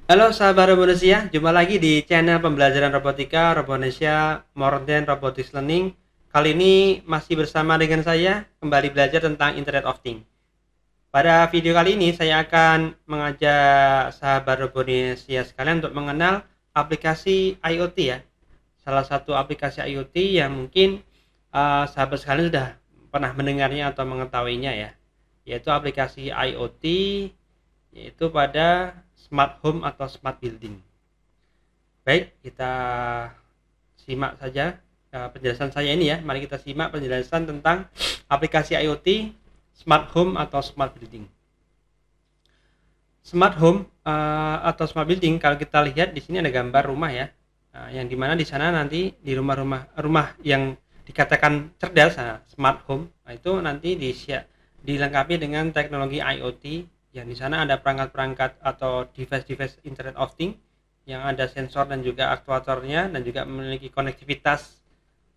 Halo sahabat Robonesia, jumpa lagi di channel pembelajaran robotika Robonesia More Than Robotics Learning. Kali ini masih bersama dengan saya kembali belajar tentang Internet of Things. Pada video kali ini saya akan mengajak sahabat Robonesia sekalian untuk mengenal aplikasi IoT ya. Salah satu aplikasi IoT yang mungkin sahabat sekalian sudah pernah mendengarnya atau mengetahuinya ya, yaitu aplikasi IoT yaitu pada smart home atau smart building. Baik, kita simak saja penjelasan saya ini ya. Mari kita simak penjelasan tentang aplikasi IoT, smart home atau smart building. Smart home atau smart building, kalau kita lihat di sini ada gambar rumah ya, yang dimana di sana nanti di rumah yang dikatakan cerdas, smart home, itu nanti dilengkapi dengan teknologi IoT, yang di sana ada perangkat-perangkat atau device-device Internet of Things yang ada sensor dan juga aktuatornya, dan juga memiliki konektivitas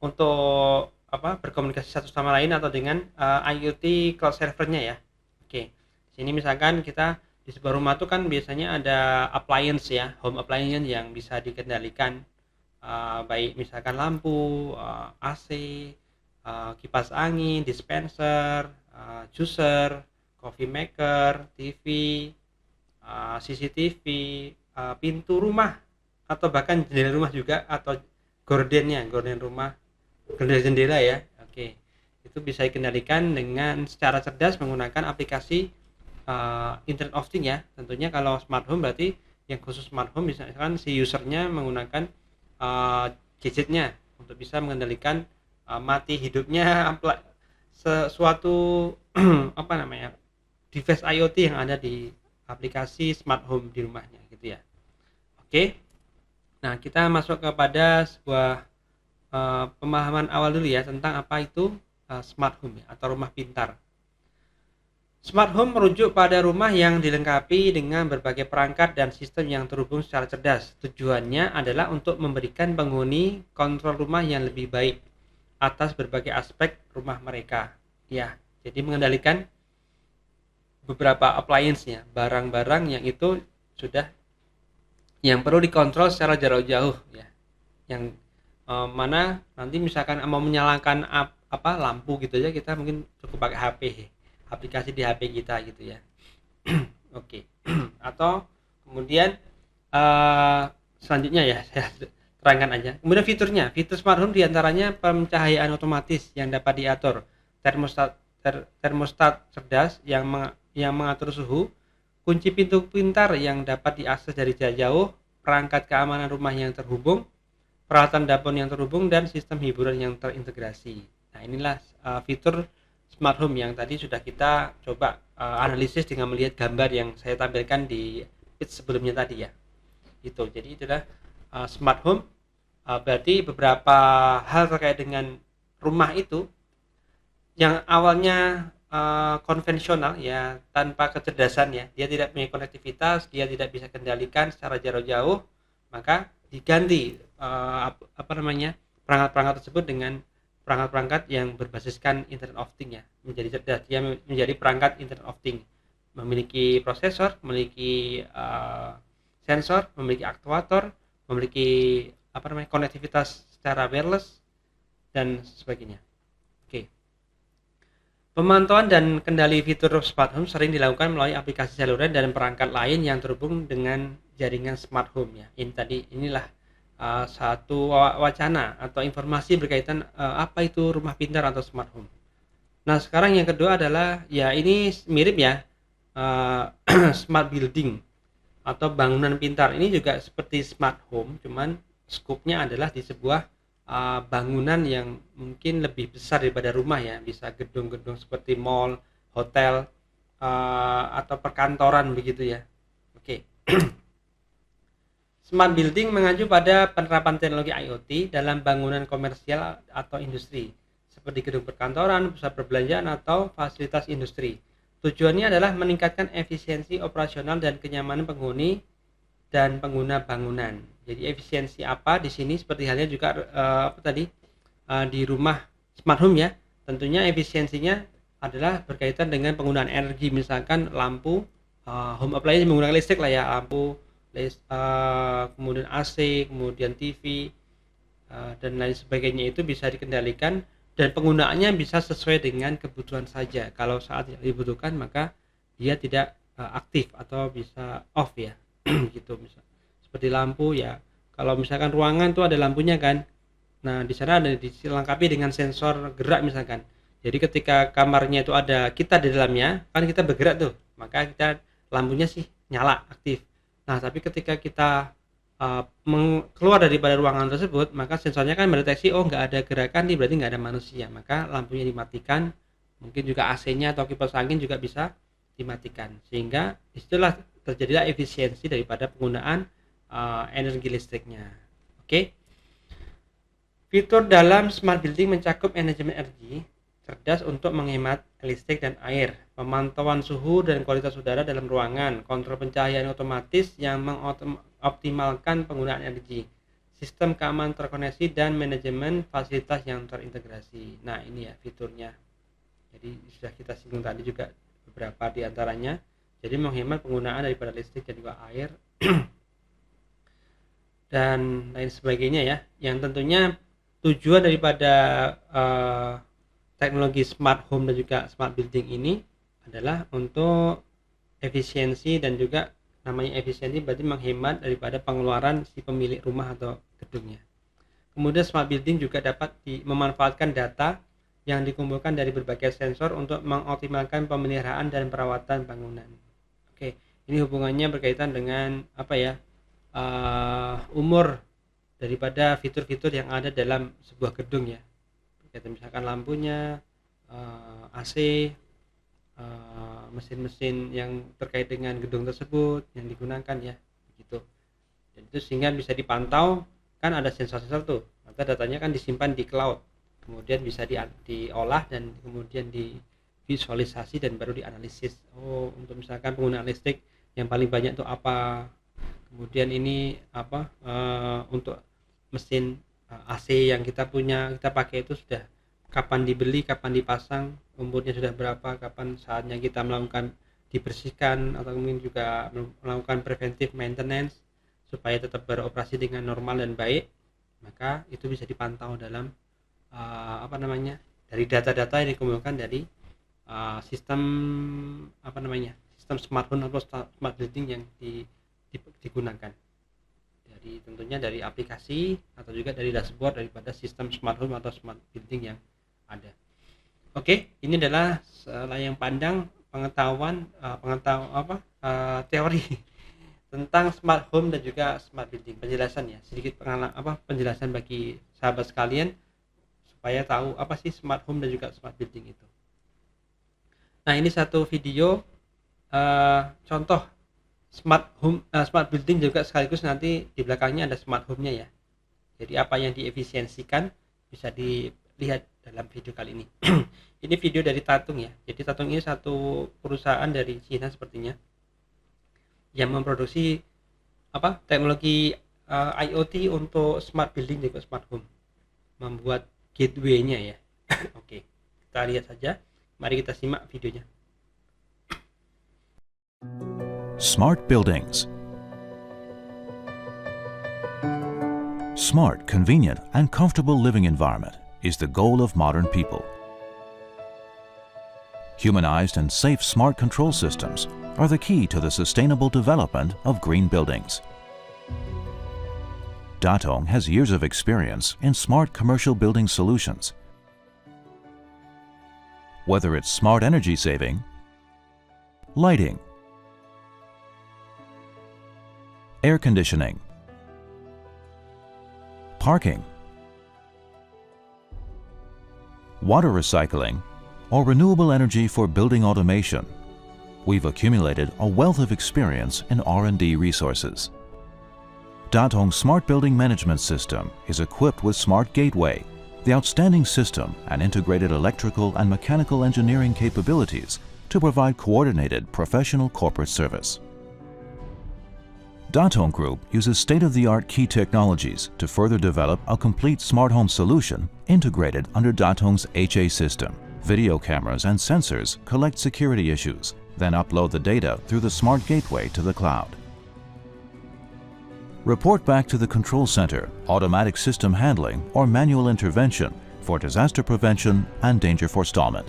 untuk berkomunikasi satu sama lain atau dengan IoT cloud servernya ya. Oke, sini misalkan kita di sebuah rumah tuh kan biasanya ada appliance ya, home appliance yang bisa dikendalikan, baik misalkan lampu, AC, kipas angin, dispenser, juicer, coffee maker, TV, CCTV, pintu rumah, atau bahkan jendela rumah juga, atau gorden rumah, gorden jendela ya. Oke, itu bisa dikendalikan dengan secara cerdas menggunakan aplikasi Internet of Things ya. Tentunya kalau smart home berarti yang khusus smart home misalkan si usernya menggunakan gadgetnya untuk bisa mengendalikan mati hidupnya sesuatu device IoT yang ada di aplikasi smart home di rumahnya gitu ya. Oke, nah kita masuk kepada sebuah pemahaman awal dulu ya tentang apa itu smart home ya, atau rumah pintar. Smart home merujuk pada rumah yang dilengkapi dengan berbagai perangkat dan sistem yang terhubung secara cerdas. Tujuannya adalah untuk memberikan penghuni kontrol rumah yang lebih baik atas berbagai aspek rumah mereka. Ya, jadi mengendalikan beberapa appliance-nya, barang-barang yang itu sudah yang perlu dikontrol secara jarak jauh ya. Yang mana nanti misalkan mau menyalakan lampu gitu ya, kita mungkin cukup pakai HP, aplikasi di HP kita gitu ya. Oke. Atau kemudian selanjutnya ya saya terangkan aja. Kemudian fitur smart home diantaranya pencahayaan otomatis yang dapat diatur, termostat cerdas yang mengatur suhu, kunci pintu pintar yang dapat diakses dari jarak jauh, perangkat keamanan rumah yang terhubung, peralatan dapur yang terhubung, dan sistem hiburan yang terintegrasi. Nah, inilah fitur smart home yang tadi sudah kita coba analisis dengan melihat gambar yang saya tampilkan di page sebelumnya tadi ya. Itu. Jadi itulah smart home. Berarti beberapa hal terkait dengan rumah itu yang awalnya konvensional ya, tanpa kecerdasan ya, dia tidak punya konektivitas, dia tidak bisa kendalikan secara jarak jauh, maka diganti perangkat-perangkat tersebut dengan perangkat-perangkat yang berbasiskan Internet of Things ya, menjadi cerdas. Dia menjadi perangkat Internet of Things, memiliki prosesor, memiliki sensor, memiliki aktuator, memiliki konektivitas secara wireless dan sebagainya. Oke. Pemantauan dan kendali fitur smart home sering dilakukan melalui aplikasi seluler dan perangkat lain yang terhubung dengan jaringan smart home ya. Inilah satu wacana atau informasi berkaitan apa itu rumah pintar atau smart home. Nah, sekarang yang kedua adalah ya, ini mirip ya, smart building atau bangunan pintar. Ini juga seperti smart home, cuman skupnya adalah di sebuah bangunan yang mungkin lebih besar daripada rumah ya, bisa gedung-gedung seperti mall, hotel, atau perkantoran begitu ya. Oke. Smart building mengacu pada penerapan teknologi IoT dalam bangunan komersial atau industri, seperti gedung perkantoran, pusat perbelanjaan, atau fasilitas industri. Tujuannya adalah meningkatkan efisiensi operasional dan kenyamanan penghuni dan pengguna bangunan. Jadi efisiensi apa di sini seperti halnya juga di rumah smart home ya. Tentunya efisiensinya adalah berkaitan dengan penggunaan energi, misalkan lampu, home appliance menggunakan listrik lah ya, lampu kemudian AC, kemudian TV, dan lain sebagainya itu bisa dikendalikan dan penggunaannya bisa sesuai dengan kebutuhan saja. Kalau saat yang dibutuhkan maka dia tidak aktif atau bisa off ya. Gitu misal. Seperti lampu ya. Kalau misalkan ruangan tuh ada lampunya kan. Nah, di sana ada dilengkapi dengan sensor gerak misalkan. Jadi ketika kamarnya itu ada kita di dalamnya, kan kita bergerak tuh, maka kita lampunya sih nyala aktif. Nah, tapi ketika kita keluar daripada ruangan tersebut, maka sensornya kan mendeteksi oh nggak ada gerakan nih, berarti nggak ada manusia, maka lampunya dimatikan. Mungkin juga AC-nya atau kipas angin juga bisa dimatikan, sehingga disitulah terjadilah efisiensi daripada penggunaan energi listriknya. Oke. Fitur dalam smart building mencakup manajemen energi cerdas untuk menghemat listrik dan air, pemantauan suhu dan kualitas udara dalam ruangan, kontrol pencahayaan otomatis yang mengoptimalkan penggunaan energi, sistem keamanan terkoneksi, dan manajemen fasilitas yang terintegrasi. Nah, ini ya fiturnya. Jadi sudah kita singgung tadi juga beberapa di antaranya. Jadi menghemat penggunaan daripada listrik dan juga air dan lain sebagainya ya. Yang tentunya tujuan daripada teknologi smart home dan juga smart building ini adalah untuk efisiensi, dan juga namanya efisiensi berarti menghemat daripada pengeluaran si pemilik rumah atau gedungnya. Kemudian smart building juga dapat memanfaatkan data yang dikumpulkan dari berbagai sensor untuk mengoptimalkan pemeliharaan dan perawatan bangunan. Oke, ini hubungannya berkaitan dengan apa ya, umur daripada fitur-fitur yang ada dalam sebuah gedung ya. Misalkan lampunya, AC, mesin-mesin yang terkait dengan gedung tersebut yang digunakan ya, begitu. Dan itu sehingga bisa dipantau, kan ada sensor-sensor tuh, maka datanya kan disimpan di cloud, kemudian bisa diolah dan kemudian divisualisasi dan baru dianalisis. Oh, untuk misalkan penggunaan listrik yang paling banyak itu apa, kemudian ini apa, untuk mesin AC yang kita pakai itu sudah kapan dibeli, kapan dipasang, umurnya sudah berapa, kapan saatnya kita melakukan dibersihkan atau mungkin juga melakukan preventive maintenance supaya tetap beroperasi dengan normal dan baik. Maka itu bisa dipantau dalam dari data-data yang dikumpulkan dari sistem sistem smart home atau smart building yang digunakan. Tentunya dari aplikasi atau juga dari dashboard daripada sistem smart home atau smart building yang ada. Oke, ini adalah layang pandang pengetahuan teori tentang smart home dan juga smart building. Penjelasan ya, sedikit penjelasan bagi sahabat sekalian supaya tahu apa sih smart home dan juga smart building itu. Nah, ini satu video contoh smart home, smart building juga sekaligus nanti di belakangnya ada smart home-nya ya. Jadi apa yang diefisiensikan bisa dilihat dalam video kali ini. Ini video dari Tatung ya. Jadi Tatung ini satu perusahaan dari Cina sepertinya yang memproduksi teknologi IoT untuk smart building juga smart home. Membuat gateway-nya ya. Oke, kita lihat saja. Mari kita simak videonya. Smart buildings. Smart, convenient, and comfortable living environment is the goal of modern people. Humanized and safe smart control systems are the key to the sustainable development of green buildings. Datong has years of experience in smart commercial building solutions. Whether it's smart energy saving, lighting, air conditioning, parking, water recycling, or renewable energy for building automation, we've accumulated a wealth of experience in R&D resources. Datong Smart Building Management System is equipped with Smart Gateway, the outstanding system and integrated electrical and mechanical engineering capabilities to provide coordinated professional corporate service. Datong Group uses state-of-the-art key technologies to further develop a complete smart home solution integrated under Datong's HA system. Video cameras and sensors collect security issues, then upload the data through the Smart Gateway to the cloud. Report back to the control center, automatic system handling, or manual intervention for disaster prevention and danger forestallment.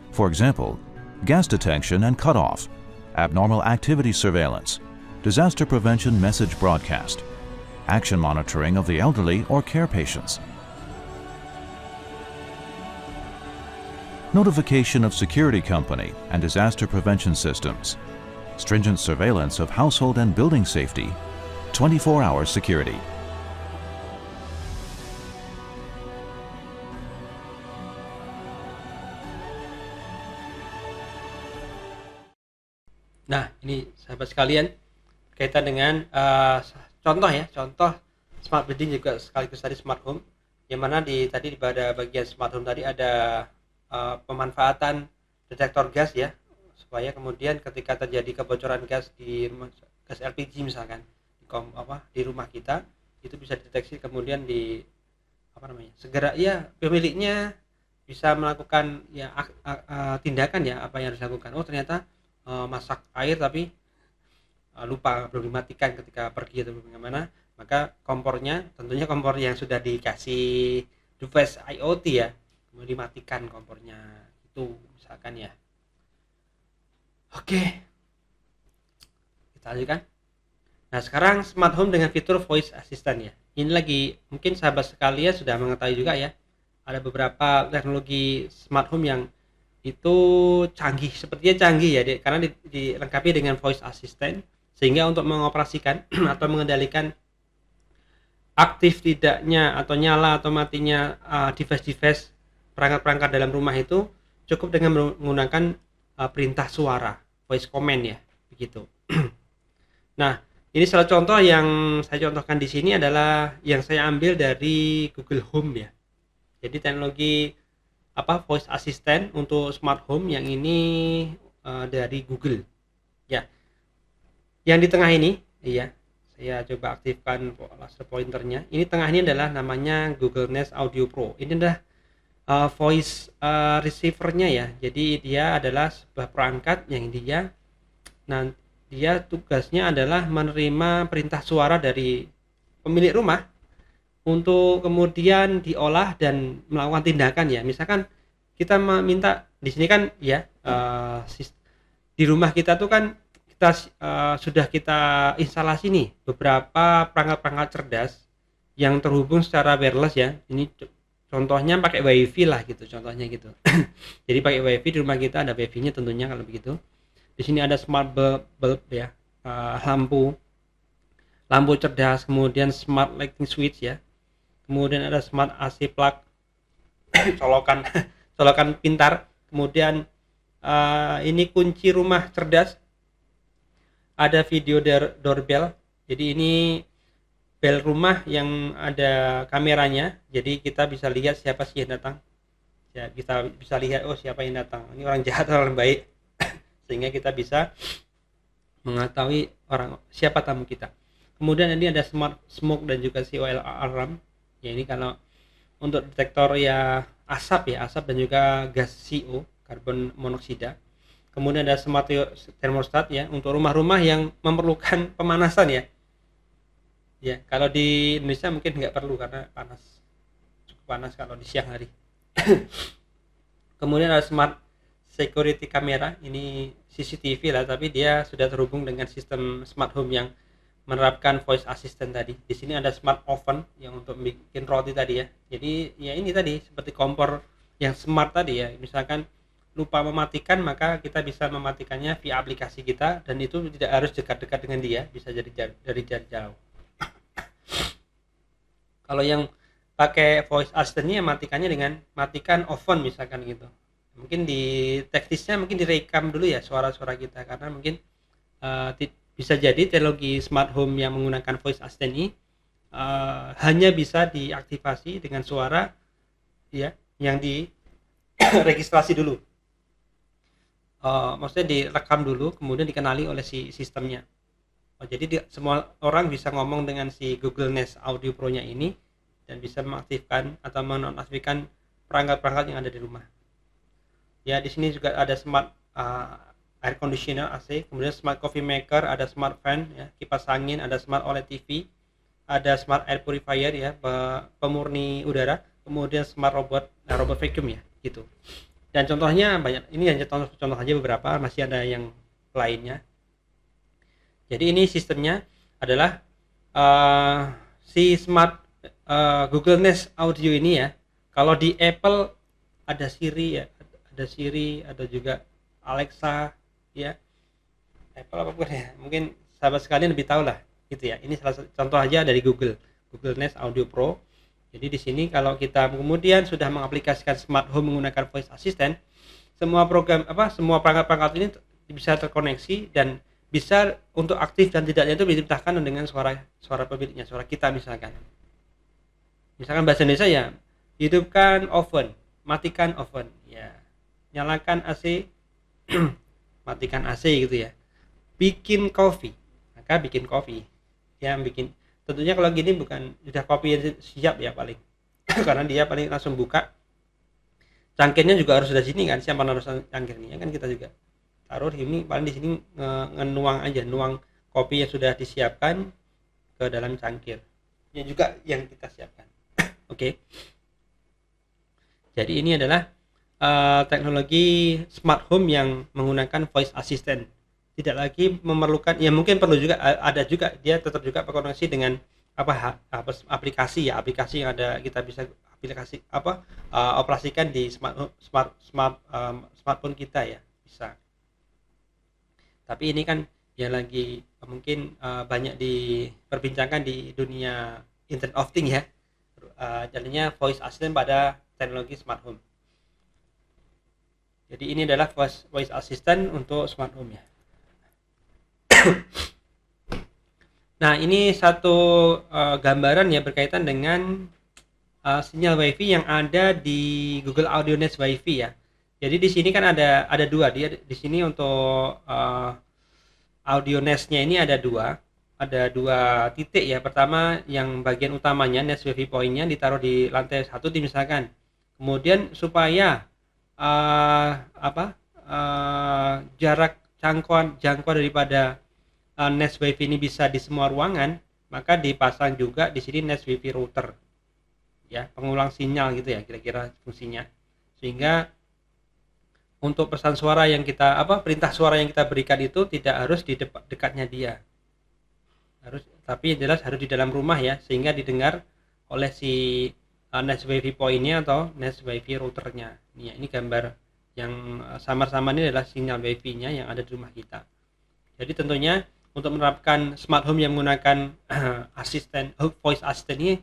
For example, gas detection and cutoff, abnormal activity surveillance, disaster prevention message broadcast, action monitoring of the elderly or care patients, notification of security company and disaster prevention systems, stringent surveillance of household and building safety, 24-hour security. Nah, ini sahabat sekalian, berkaitan dengan contoh smart building juga sekaligus tadi smart home, yang mana tadi pada bagian smart home tadi ada pemanfaatan detektor gas ya, supaya kemudian ketika terjadi kebocoran gas di gas LPG misalkan di rumah kita, itu bisa deteksi, kemudian segera ya pemiliknya bisa melakukan ya tindakan ya apa yang harus dilakukan. Oh ternyata masak air tapi lupa belum dimatikan ketika pergi atau bagaimana, maka kompornya tentunya kompor yang sudah dikasih device IoT ya, mau dimatikan kompornya itu misalkan ya. Oke, kita lanjutkan. Nah sekarang smart home dengan fitur voice assistant ya, ini lagi mungkin sahabat sekalian sudah mengetahui juga ya, ada beberapa teknologi smart home yang itu sepertinya canggih ya, karena dilengkapi dengan voice assistant, sehingga untuk mengoperasikan atau mengendalikan aktif tidaknya atau nyala atau matinya device-device perangkat-perangkat dalam rumah itu cukup dengan menggunakan perintah suara, voice command ya, begitu. Nah, ini salah contoh yang saya contohkan di sini adalah yang saya ambil dari Google Home ya. Jadi teknologi voice assistant untuk smart home yang ini dari Google ya. Yang di tengah ini ya, saya coba aktifkan laser pointernya. Ini tengah ini adalah namanya Google Nest Audio Pro. Ini adalah voice receivernya ya. Jadi dia adalah sebuah perangkat yang dia tugasnya adalah menerima perintah suara dari pemilik rumah untuk kemudian diolah dan melakukan tindakan ya. Misalkan kita meminta di sini kan ya, di rumah kita tuh kan sudah kita instalasi nih beberapa perangkat-perangkat cerdas yang terhubung secara wireless ya. Ini contohnya pakai wifi lah gitu, contohnya gitu. Jadi pakai wifi di rumah kita, ada wifi-nya tentunya kalau begitu. Di sini ada smart bulb ya, lampu cerdas, kemudian smart lighting switch ya, kemudian ada smart AC plug, colokan pintar, kemudian ini kunci rumah cerdas, ada video doorbell. Jadi ini bel rumah yang ada kameranya, jadi kita bisa lihat siapa sih yang datang ya, kita bisa lihat siapa yang datang, ini orang jahat atau orang baik, sehingga kita bisa mengetahui siapa tamu kita. Kemudian ini ada smart smoke dan juga COL alarm ya, ini kalau untuk detektor ya asap dan juga gas CO, karbon monoksida. Kemudian ada smart thermostat ya, untuk rumah-rumah yang memerlukan pemanasan ya. Ya, kalau di Indonesia mungkin nggak perlu karena cukup panas kalau di siang hari. Kemudian ada smart security camera, ini CCTV lah, tapi dia sudah terhubung dengan sistem smart home yang menerapkan voice assistant tadi. Di sini ada smart oven yang untuk bikin roti tadi ya. Jadi ya ini tadi seperti kompor yang smart tadi ya. Misalkan lupa mematikan, maka kita bisa mematikannya via aplikasi kita, dan itu tidak harus dekat-dekat dengan dia, bisa jadi dari jarak jauh. Kalau yang pakai voice assistant-nya matikannya dengan matikan oven misalkan gitu. Mungkin di teknisnya mungkin direkam dulu ya suara-suara kita, karena mungkin bisa jadi teknologi smart home yang menggunakan voice assistant ini hanya bisa diaktifasi dengan suara ya yang diregistrasi dulu. Maksudnya direkam dulu kemudian dikenali oleh si sistemnya. Jadi semua orang bisa ngomong dengan si Google Nest Audio Pro-nya ini dan bisa mengaktifkan atau menonaktifkan perangkat-perangkat yang ada di rumah. Ya, di sini juga ada smart air conditioner AC, kemudian smart coffee maker, ada smart fan ya, kipas angin, ada smart OLED TV, ada smart air purifier ya, pemurni udara, kemudian smart robot, robot vacuum ya, gitu. Dan contohnya banyak, ini hanya contoh aja beberapa, masih ada yang lainnya. Jadi ini sistemnya adalah si smart Google Nest Audio ini ya. Kalau di Apple ada Siri ya, ada juga Alexa ya, Apple apapun ya, mungkin sahabat sekalian lebih tahu lah gitu ya. Ini salah satu contoh aja dari Google Nest Audio Pro. Jadi di sini kalau kita kemudian sudah mengaplikasikan smart home menggunakan voice assistant, semua perangkat-perangkat ini bisa terkoneksi dan bisa untuk aktif dan tidaknya itu diperintahkan dengan suara pemiliknya, suara kita misalkan bahasa Indonesia ya, hidupkan oven, matikan oven ya, nyalakan AC, matikan AC gitu ya, bikin kopi, maka bikin kopi ya, tentunya kalau gini bukan sudah kopi yang siap ya paling karena dia paling langsung buka, cangkirnya juga harus sudah sini kan, siapa harus cangkirnya kan, kita juga taruh ini paling di sini nuang kopi yang sudah disiapkan ke dalam cangkir ya, juga yang kita siapkan. Oke. Jadi ini adalah teknologi smart home yang menggunakan voice assistant. Tidak lagi memerlukan, ya mungkin perlu juga, ada juga dia tetap juga berkoneksi dengan aplikasi yang ada, kita bisa operasikan di smartphone kita ya, bisa. Tapi ini kan yang lagi mungkin banyak diperbincangkan di dunia Internet of Things ya, jadinya voice assistant pada teknologi smart home. Jadi ini adalah voice assistant untuk smart home ya. Nah, ini satu gambaran ya berkaitan dengan sinyal WiFi yang ada di Google Audio Nest WiFi ya. Jadi di sini kan ada dua, dia di sini untuk Audio Nest-nya ini ada dua titik ya. Pertama yang bagian utamanya Nest WiFi point-nya ditaruh di lantai 1 misalkan. Kemudian supaya jarak jangkauan daripada Nest WiFi ini bisa di semua ruangan, maka dipasang juga di sini Nest WiFi router ya, pengulang sinyal gitu ya kira-kira fungsinya, sehingga untuk pesan suara yang kita perintah suara yang kita berikan itu tidak harus di dekatnya dia, tapi jelas harus di dalam rumah ya, sehingga didengar oleh si Nest WiFi point-nya atau Nest WiFi routernya. Ini gambar yang samar-samar ini adalah sinyal WiFi-nya yang ada di rumah kita. Jadi tentunya untuk menerapkan smart home yang menggunakan voice assistant ini,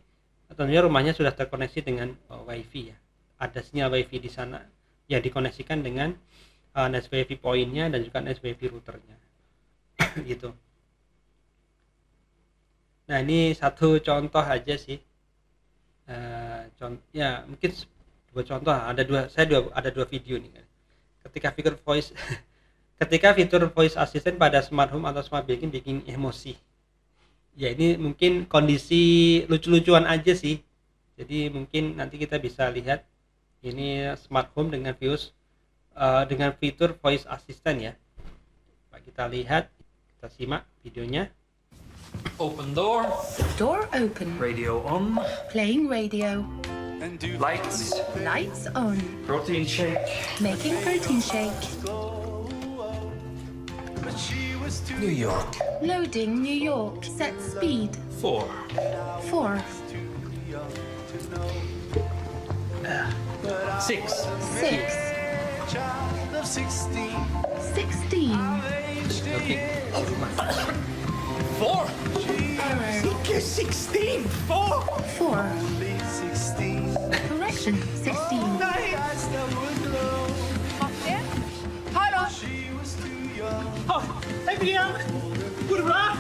tentunya rumahnya sudah terkoneksi dengan WiFi ya. Ada sinyal WiFi di sana yang dikoneksikan dengan Nest WiFi point-nya dan juga Nest WiFi routernya. Gitu. Nah, ini satu contoh aja sih. Ya mungkin dua contoh, ada dua video nih. Ketika fitur voice assistant pada smart home atau smart building bikin emosi. Ya ini mungkin kondisi lucu-lucuan aja sih. Jadi mungkin nanti kita bisa lihat ini smart home dengan fitur voice assistant ya. Coba kita lihat, kita simak videonya. Open door. Door open. Radio on. Playing radio. Lights. Lights on. Protein shake. Making protein shake. New York. Loading New York. Set speed. 4. 4. 6. 6. 16. Oke. 4. Arrow. 16. 4. 4. Correction. 16. Hej Brian! Går det bra?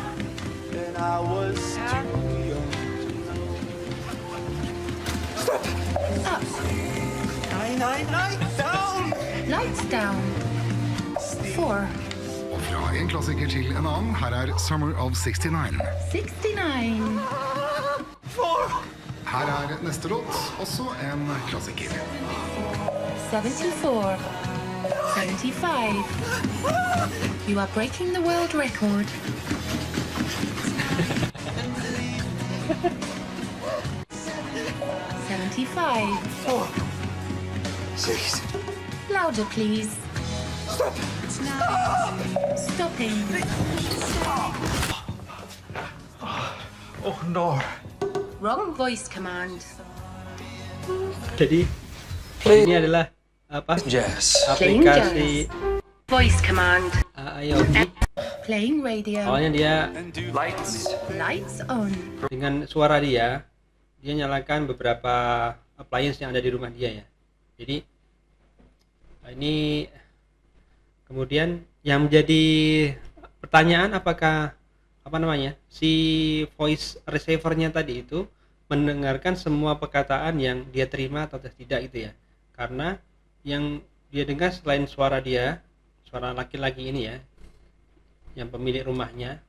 Up. Nej, down! Lights down. 4. Fra en klassiker til en annen, her er Summer of 69. 69. 4. Her er neste låt, også en klassiker. 74. 75. You are breaking the world record. 75. 6. Louder, please. Stop. Stopping. Oh no. Wrong voice command. Jadi ini adalah apa? Jazz. Aplikasi Voice command. IoT. Playing radio. Awalnya dia Lights. Lights on. dengan suara dia nyalakan beberapa appliance yang ada di rumah dia ya. Jadi ini kemudian yang menjadi pertanyaan apakah si voice receiver-nya tadi itu mendengarkan semua perkataan yang dia terima atau tidak itu ya. Karena yang dia dengar selain suara dia, suara laki-laki ini ya, yang pemilik rumahnya,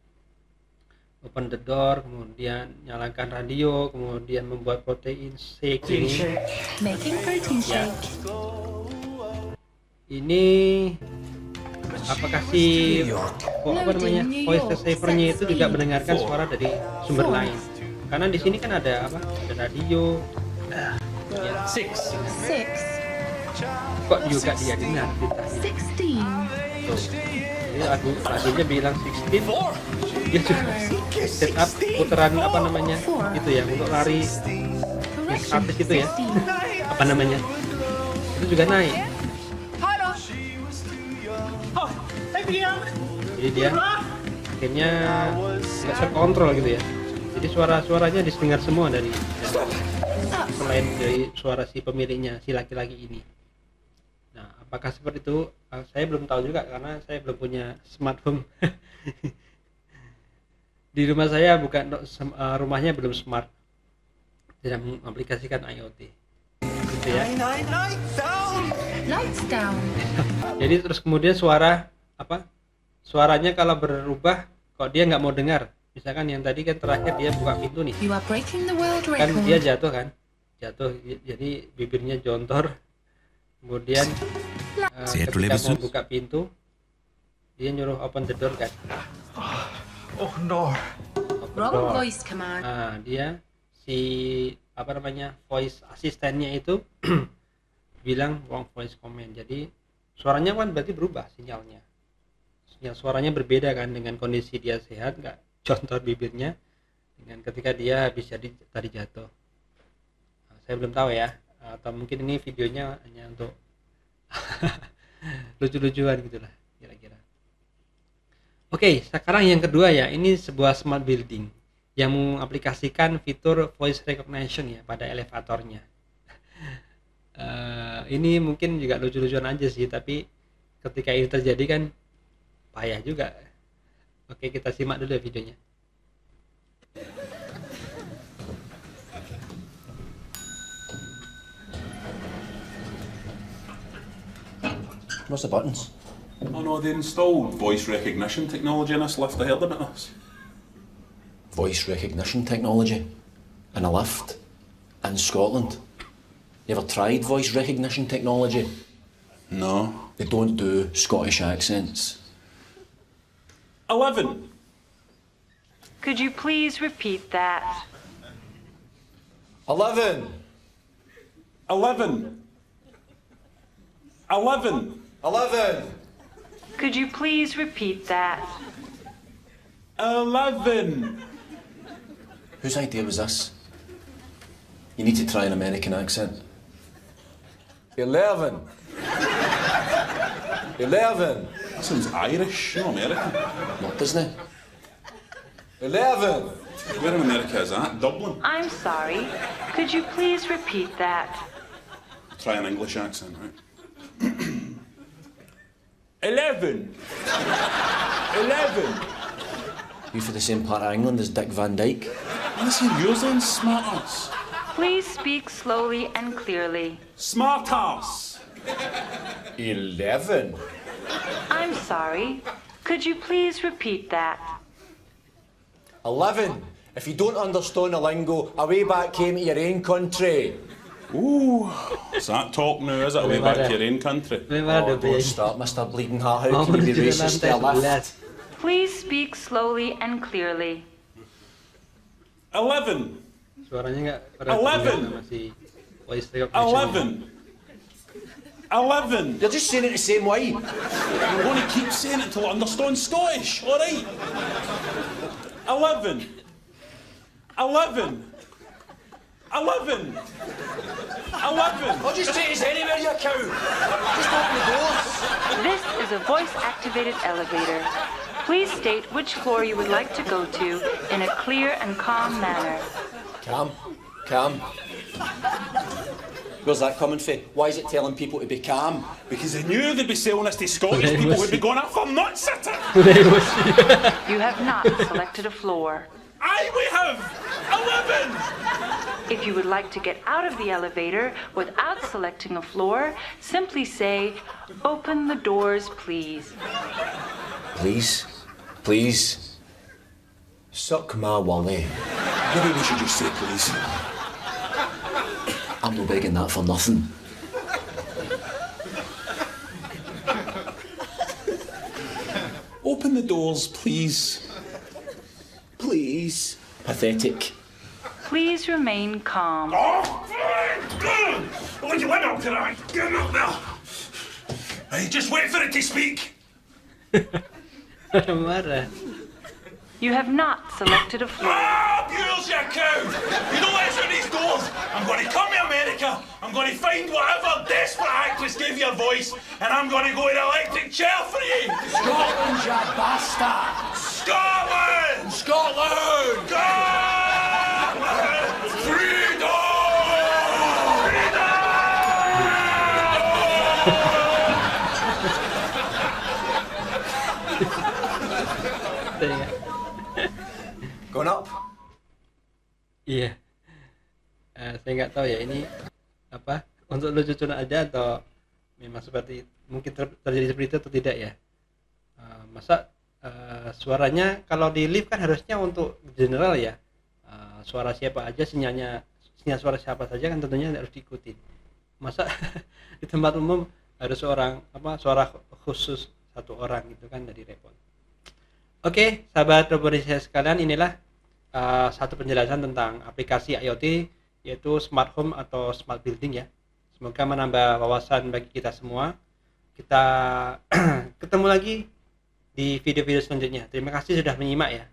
open the door, kemudian nyalakan radio, kemudian membuat protein shake ini. Making protein shake. Ini apakah si voice receiver-nya itu juga mendengarkan suara dari sumber lain? Karena di sini kan ada apa? Ada radio. 6. 6. Kok juga dia dengar beritanya? 16. Tuh. Jadi radionya bilang 16. Dia juga setup putaran itu ya untuk lari Correction. artis itu ya. 16. Itu juga naik. Jadi dia akhirnya nggak terkontrol gitu ya. Jadi suaranya didengar semua dari selain dari suara si pemiliknya, si laki-laki ini. Nah, apakah seperti itu? Saya belum tahu juga karena saya belum punya smart home. Di rumah saya rumahnya belum smart, tidak mengaplikasikan IoT. Gitu ya. Lights down. Jadi terus kemudian suaranya kalau berubah, kok dia nggak mau dengar. Misalkan yang tadi kan terakhir dia buka pintu nih, You are breaking the world kan dia record. jatuh jadi bibirnya jontor, kemudian Saya ketika terlebih mau buka pintu dia nyuruh open the door kan. Oh no. Open Wrong door. voice command. Nah, dia si voice asistennya itu bilang wrong voice command. Jadi suaranya kan berarti berubah sinyal suaranya berbeda kan dengan kondisi dia sehat, nggak contoh bibirnya, dengan ketika dia habis tadi jatuh. Nah, saya belum tahu ya, atau mungkin ini videonya hanya untuk lucu-lucuan gitulah kira-kira. Oke, sekarang yang kedua ya, ini sebuah smart building yang mengaplikasikan fitur voice recognition ya pada elevatornya. Ini mungkin juga lucu-lucuan aja sih, tapi ketika ini terjadi kan payah juga. Oke, kita simak dulu ya videonya. What's the buttons? Oh no, they installed voice recognition technology in this lift. I heard about this. Voice recognition technology in a lift in Scotland. You ever tried voice recognition technology? No. They don't do Scottish accents. 11. Could you please repeat that? 11. 11. 11. 11. Could you please repeat that? 11. Whose idea was this? You need to try an American accent. 11. 11. That sounds Irish, no American. Not Disney. 11. Where in America is that? Dublin. I'm sorry. Could you please repeat that? Try an English accent, right? 11. 11. You for the same part of England as Dick Van Dyke? Listen, yours then, smart ass. Please speak slowly and clearly. Smart ass. 11. I'm sorry. Could you please repeat that? 11. If you don't understand the lingo, away back came to your own country. Ooh, is that talk now, is it? Way back to your own country. Oh, don't start, Mr. Bleeding Heart. How can you be racist to a lift? Please speak slowly and clearly. 11. Suaranya nggak 11. sama si voice recognition. 11. You're just saying it the same way. I'm going to keep saying it till I understand Scottish, alright? 11. 11. 11. 11. I'll just take us anywhere, you cow. Just open the doors. This is a voice-activated elevator. Please state which floor you would like to go to in a clear and calm manner. Calm. Where's that coming from? Why is it telling people to be calm? Because I knew they'd be selling this to Scottish people who'd be going off for nuts at it. You have not selected a floor. Aye, we have 11. If you would like to get out of the elevator without selecting a floor, simply say, "Open the doors, please." Please. Suck my wally. Maybe we should just say please. I'm not begging that for nothing. Open the doors, please. Please. Pathetic. Please remain calm. Oh, you went up tonight. Get him up there. Hey, just wait for it to speak. Marah. You have not selected a floor. Ah, Bules, you cow! You don't let us through these doors. I'm going to come to America. I'm going to find whatever desperate actress gave you a voice, and I'm going to go to the electric chair for you. Scotland, you bastard! Scotland! Scotland! Scotland! Freedom! Going up? Iya. Saya nggak tahu ya ini apa untuk lucu-lucuan aja atau memang seperti mungkin terjadi seperti itu atau tidak ya. Masa suaranya kalau di lift kan harusnya untuk general ya. Suara siapa aja sinyal suara siapa saja kan tentunya harus diikuti. Masa di tempat umum harus suara khusus satu orang gitu kan jadi repot. Oke, sahabat Robonesia sekalian, inilah satu penjelasan tentang aplikasi IoT yaitu smart home atau smart building ya. Semoga menambah wawasan bagi kita semua. Kita ketemu lagi di video-video selanjutnya. Terima kasih sudah menyimak ya.